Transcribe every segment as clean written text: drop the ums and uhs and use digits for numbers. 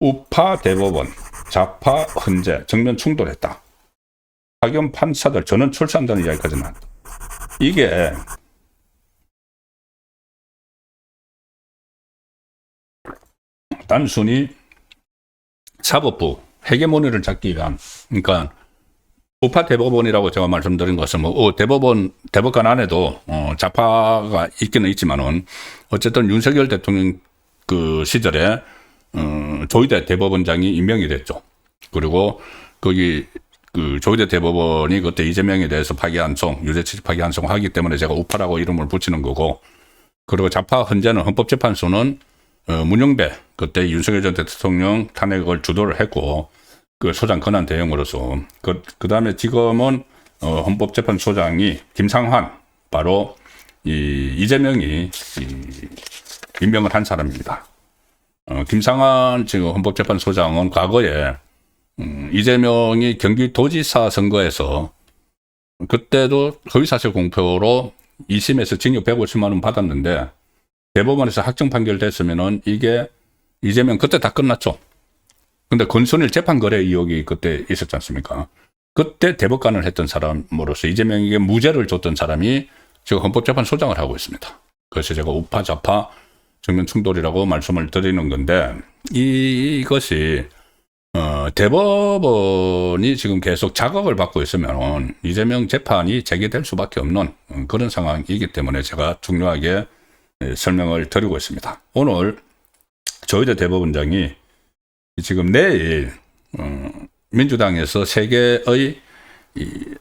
우파 대법원, 좌파 헌재 정면 충돌했다. 파견 판사들 전원 출세한다는 이야기까지 나왔다. 이게 단순히 사법부 헤게모니를 잡기 위한, 그러니까 우파 대법원이라고 제가 말씀드린 것은 대법관 안에도 좌파가 있기는 있지만은 어쨌든 윤석열 대통령 그 시절에 조희대 대법원장이 임명이 됐죠. 그리고 거기 그 조희대 대법원이 그때 이재명에 대해서 파기환송, 유죄취지 파기환송 하기 때문에 제가 우파라고 이름을 붙이는 거고, 그리고 좌파 헌재는 헌법재판소는 문영배 그때 윤석열 전 대통령 탄핵을 주도를 했고 그 소장 권한 대행으로서 그 다음에 지금은 헌법재판소장이 김상환, 바로 이재명이 임명을 한 사람입니다. 김상환 지금 헌법재판소장은 과거에 이재명이 경기도지사 선거에서 그때도 허위사실 공표로 2심에서 징역 150만 원 받았는데 대법원에서 확정 판결됐으면은 이게 이재명 그때 다 끝났죠. 근데 권순일 재판거래 의혹이 그때 있었지 않습니까? 그때 대법관을 했던 사람으로서 이재명에게 무죄를 줬던 사람이 지금 헌법재판소장을 하고 있습니다. 그래서 제가 우파 좌파 정면 충돌이라고 말씀을 드리는 건데, 이것이 대법원이 지금 계속 자극을 받고 있으면 이재명 재판이 재개될 수밖에 없는 그런 상황이기 때문에 제가 중요하게 설명을 드리고 있습니다. 오늘 조희대 대법원장이 지금 내일 민주당에서 세 개의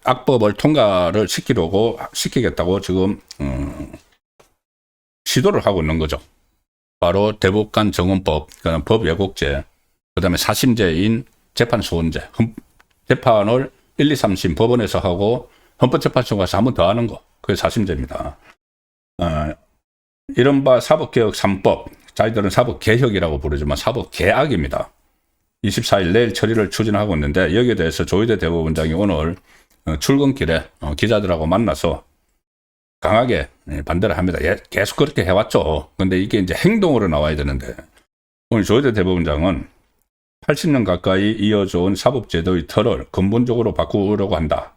악법을 통과를 시키겠다고 지금 시도를 하고 있는 거죠. 바로 대법관 정원법, 그다음 법예곡제, 그다음에 사심제인 재판소원제, 재판을 1, 2, 3심 법원에서 하고 헌법재판소 가서 한 번 더 하는 거, 그게 사심제입니다. 이른바 사법개혁 3법, 자기들은 사법개혁이라고 부르지만 사법개악입니다. 24일 내일 처리를 추진하고 있는데, 여기에 대해서 조희대 대법원장이 오늘 출근길에 기자들하고 만나서 강하게 반대를 합니다. 계속 그렇게 해왔죠. 근데 이게 이제 행동으로 나와야 되는데, 오늘 조희대 대법원장은 80년 가까이 이어져온 사법제도의 틀을 근본적으로 바꾸려고 한다.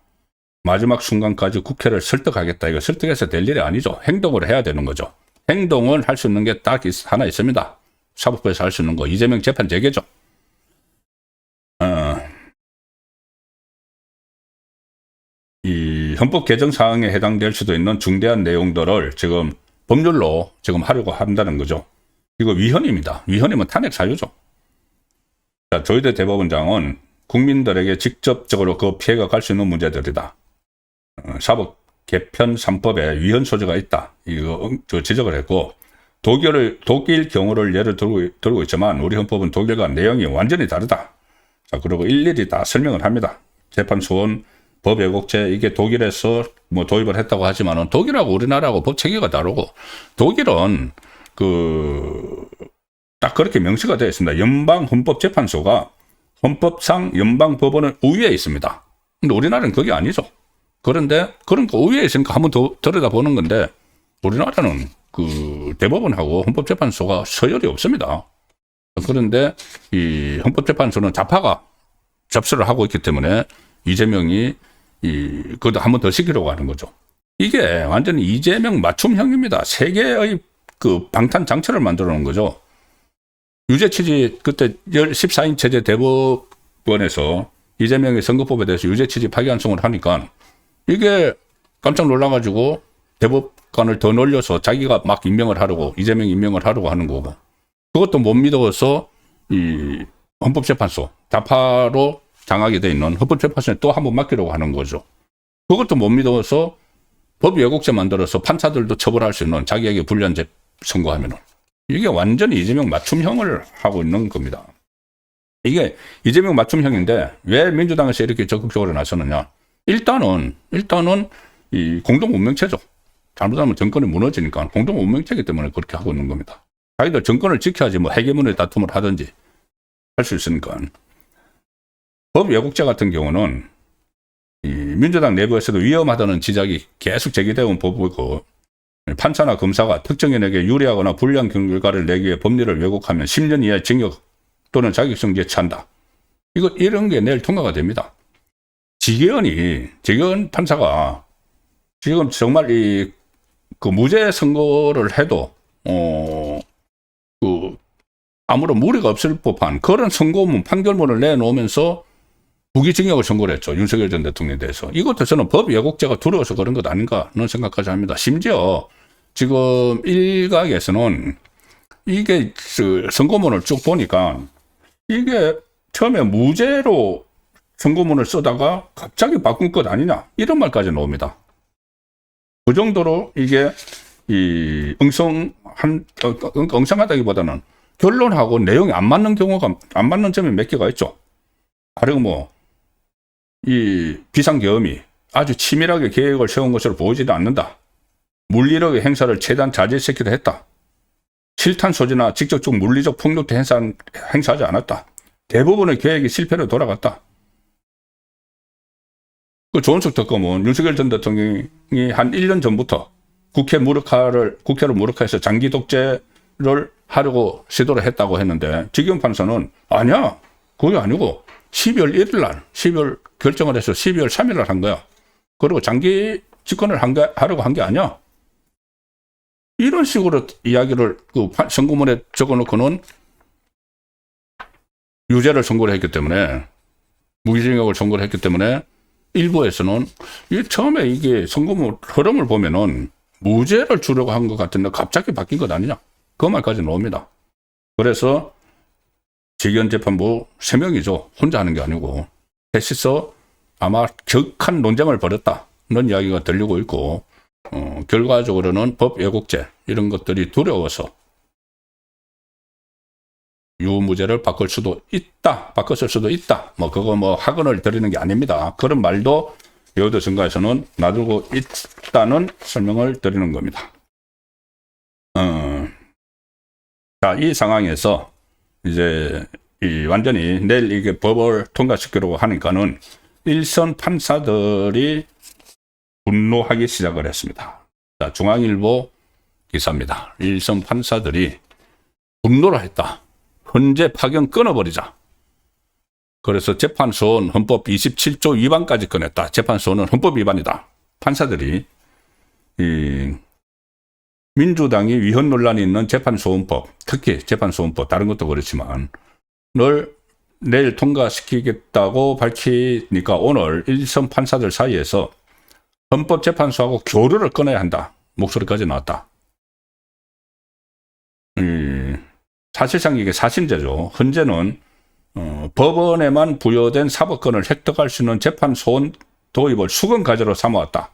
마지막 순간까지 국회를 설득하겠다. 이거 설득해서 될 일이 아니죠. 행동으로 해야 되는 거죠. 행동을 할 수 있는 게 딱 하나 있습니다. 사법부에서 할 수 있는 거, 이재명 재판 재개죠. 이 헌법 개정 사항에 해당될 수도 있는 중대한 내용들을 지금 법률로 지금 하려고 한다는 거죠. 이거 위헌입니다. 위헌이면 탄핵 사유죠. 자, 조희대 대법원장은 국민들에게 직접적으로 그 피해가 갈 수 있는 문제들이다. 사법 개편 3법에 위헌 소지가 있다. 이거 지적을 했고, 독일 경우를 예를 들고 있지만 우리 헌법은 독일과 내용이 완전히 다르다. 자, 그리고 일일이 다 설명을 합니다. 재판소원, 법예곡제, 이게 독일에서 뭐 도입을 했다고 하지만은 독일하고 우리나라하고 법 체계가 다르고, 독일은 딱 그렇게 명시가 되어 있습니다. 연방헌법재판소가 헌법상 연방법원의 우위에 있습니다. 근데 우리나라는 그게 아니죠. 그런데 그러니까 우위에 있으니까 한번 더 들여다보는 건데, 우리나라는 그 대법원하고 헌법재판소가 서열이 없습니다. 그런데 이 헌법재판소는 좌파가 접수를 하고 있기 때문에 이재명이 그것도 한 번 더 시키려고 하는 거죠. 이게 완전히 이재명 맞춤형입니다. 세계의 그 방탄 장치를 만들어 놓은 거죠. 유죄 취지, 그때 14인 체제 대법원에서 이재명의 선거법에 대해서 유죄 취지 파기환송을 하니까 이게 깜짝 놀라가지고 대법관을 더 놀려서 자기가 막 임명을 하려고, 이재명 임명을 하려고 하는 거고, 그것도 못 믿어서 이 헌법재판소, 좌파로 장악이 돼 있는 헌법재판소에 또 한 번 맡기려고 하는 거죠. 그것도 못 믿어서 법예곡제 만들어서 판사들도 처벌할 수 있는, 자기에게 불리한 선고하면은. 이게 완전히 이재명 맞춤형을 하고 있는 겁니다. 이게 이재명 맞춤형인데 왜 민주당에서 이렇게 적극적으로 나서느냐? 일단은 이 공동 운명체죠. 잘못하면 정권이 무너지니까 공동 운명체이기 때문에 그렇게 하고 있는 겁니다. 자기들 정권을 지켜야지 뭐 헤게모니 다툼을 하든지 할 수 있으니까. 법 예곡제 같은 경우는 이 민주당 내부에서도 위험하다는 지적이 계속 제기되어 온 법이고, 판사나 검사가 특정인에게 유리하거나 불리한 결과를 내기 위해 법률을 왜곡하면 10년 이하의 징역 또는 자격정지에 처한다. 이런 게 내일 통과가 됩니다. 지기현 판사가 지금 정말 그 무죄 선고를 해도, 아무런 무리가 없을 법한 그런 선고문, 판결문을 내놓으면서 무기징역을 선고를 했죠. 윤석열 전 대통령에 대해서. 이것도 저는 법 왜곡죄가 두려워서 그런 것 아닌가는 생각까지 합니다. 심지어 지금 일각에서는 이게 선고문을 쭉 보니까 이게 처음에 무죄로 선고문을 쓰다가 갑자기 바꾼 것 아니냐, 이런 말까지 나옵니다. 그 정도로 이게 엉성하다기보다는 결론하고 내용이 안 맞는 점이 몇 개가 있죠. 그리고 이 비상계엄이 아주 치밀하게 계획을 세운 것으로 보이지도 않는다. 물리력의 행사를 최대한 자제시키려 했다. 실탄 소지나 직접적 물리적 폭력도 행사하지 않았다. 대부분의 계획이 실패로 돌아갔다. 그 조은석 특검은 윤석열 전 대통령이 한 1년 전부터 국회를 무력화해서 장기 독재를 하려고 시도를 했다고 했는데, 지기현 판사는 아니야, 그게 아니고 12월 1일 날, 12월 결정을 해서 12월 3일 날 한 거야. 그리고 장기 집권을 하려고 한 게 아니야. 이런 식으로 이야기를 그 선고문에 적어놓고는 유죄를 선고를 했기 때문에, 무기징역을 선고를 했기 때문에 일부에서는 처음에 이게 선고문 흐름을 보면은 무죄를 주려고 한 것 같은데 갑자기 바뀐 것 아니냐, 그 말까지 나옵니다. 그래서 지기현 재판부 3명이죠. 혼자 하는 게 아니고 셋이서 아마 격한 논쟁을 벌였다는 이야기가 들리고 있고, 결과적으로는 법 왜곡죄 이런 것들이 두려워서 유무죄를 바꿨을 수도 있다. 그거 학언을 드리는 게 아닙니다. 그런 말도 여의도 증가에서는 놔두고 있다는 설명을 드리는 겁니다. 자, 이 상황에서 이제 완전히 내일 이게 법을 통과시키려고 하니까는 일선 판사들이 분노하기 시작을 했습니다. 자, 중앙일보 기사입니다. 일선 판사들이 분노를 했다. 헌재 파견 끊어버리자. 그래서 재판소원 헌법 27조 위반까지 꺼냈다. 재판소원은 헌법 위반이다. 판사들이 민주당이 위헌 논란이 있는 재판소원법, 특히 재판소원법, 다른 것도 그렇지만 를 내일 통과시키겠다고 밝히니까 오늘 일선 판사들 사이에서 헌법재판소하고 교류를 끊어야 한다. 목소리까지 나왔다. 사실상 이게 사심제죠. 헌재는 법원에만 부여된 사법권을 획득할 수 있는 재판소원 도입을 수건 과제로 삼아왔다.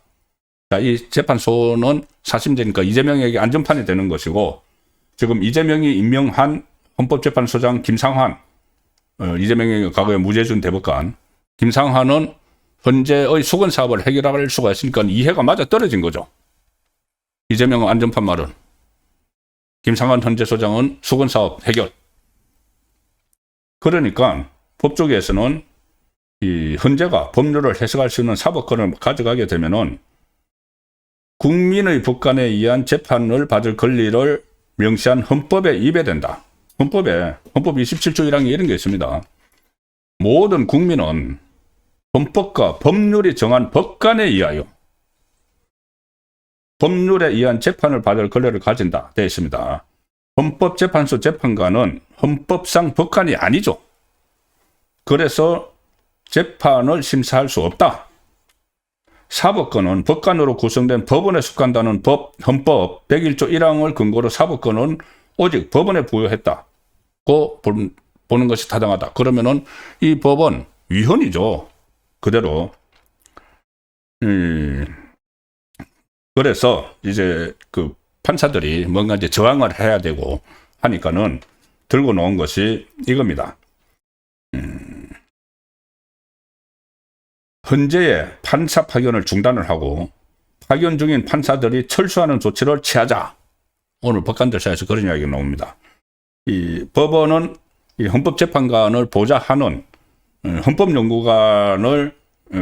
자, 이 재판소원은 사심제니까 이재명에게 안전판이 되는 것이고, 지금 이재명이 임명한 헌법재판소장 김상환, 이재명에게 과거에 무죄 준 대법관 김상환은 헌재의 수건 사업을 해결할 수가 있으니까 이해가 맞아 떨어진 거죠. 이재명은 안전판 말은, 김상환 헌재소장은 수건 사업 해결. 그러니까 법조계에서는 이 헌재가 법률을 해석할 수 있는 사법권을 가져가게 되면은 국민의 법관에 의한 재판을 받을 권리를 명시한 헌법에 위배된다. 헌법 27조 1항에 이런 게 있습니다. 모든 국민은 헌법과 법률이 정한 법관에 의하여 법률에 의한 재판을 받을 권리를 가진다 되어 있습니다. 헌법재판소 재판관은 헌법상 법관이 아니죠. 그래서 재판을 심사할 수 없다. 사법권은 법관으로 구성된 법원에 속한다는 헌법 101조 1항을 근거로 사법권은 오직 법원에 부여했다고 보는 것이 타당하다. 그러면은 이 법은 위헌이죠. 그대로. 그래서 이제 그 판사들이 뭔가 이제 저항을 해야 되고 하니까는 들고 놓은 것이 이겁니다. 헌재의 판사 파견을 중단을 하고 파견 중인 판사들이 철수하는 조치를 취하자. 오늘 법관들 사이에서 그런 이야기가 나옵니다. 이 법원은 이 헌법재판관을 보좌하는 헌법연구관을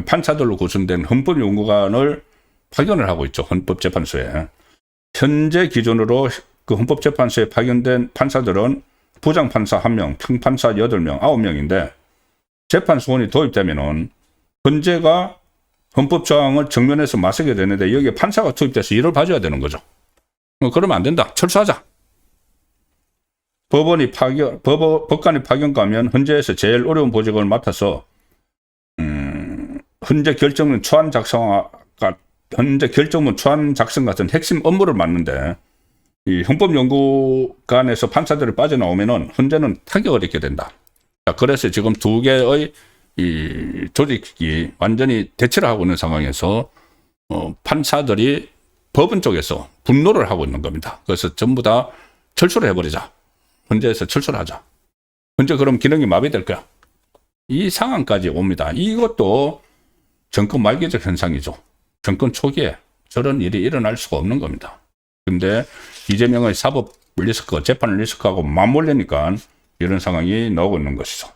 판사들로 구성된 헌법연구관을 파견을 하고 있죠. 헌법재판소에. 현재 기준으로 그 헌법재판소에 파견된 판사들은 부장판사 1명, 평판사 8명, 9명인데 재판소원이 도입되면은 헌재가 헌법조항을 정면에서 맞서게 되는데 여기에 판사가 투입돼서 일을 봐줘야 되는 거죠. 그러면 안 된다. 철수하자. 법관이 파견 가면 헌재에서 제일 어려운 보직을 맡아서 헌재 결정문 초안 작성 같은 핵심 업무를 맡는데 이 헌법연구관에서 판사들이 빠져나오면은 헌재는 타격을 입게 된다. 그래서 지금 두 개의 이 조직이 완전히 대치를 하고 있는 상황에서 판사들이 법원 쪽에서 분노를 하고 있는 겁니다. 그래서 전부 다 철수를 해버리자. 헌재에서 철수를 하자. 헌재 그럼 기능이 마비될 거야. 이 상황까지 옵니다. 이것도 정권 말기적 현상이죠. 정권 초기에 저런 일이 일어날 수가 없는 겁니다. 근데 이재명의 사법 리스크, 재판 리스크하고 맞물리니까 이런 상황이 나오고 있는 것이죠.